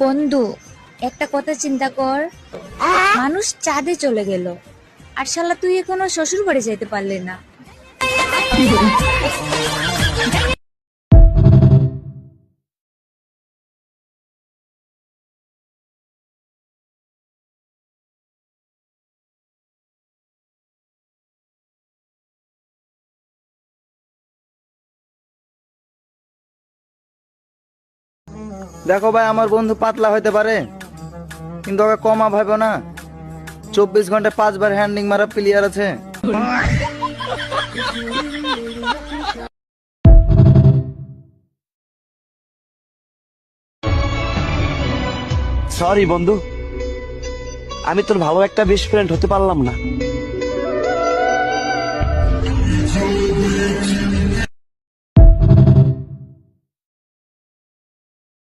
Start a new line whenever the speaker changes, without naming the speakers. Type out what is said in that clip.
বন্ধু, একটা কথা চিন্তা কর। মানুষ চাঁদে চলে গেল, আর শালা তুই এখনো শ্বশুর বাড়ি যাইতে পারলি না।
দেখো ভাই, আমার বন্ধু পাতলা হইতে পারে, কিন্তু ওকে কমা ভাইব না। 24 ঘন্টায় 5 বার হ্যান্ডিং মারা প্লেয়ার আছে।
সরি বন্ধু, আমি তোর ভালো একটা বেস্ট ফ্রেন্ড হতে পারলাম না।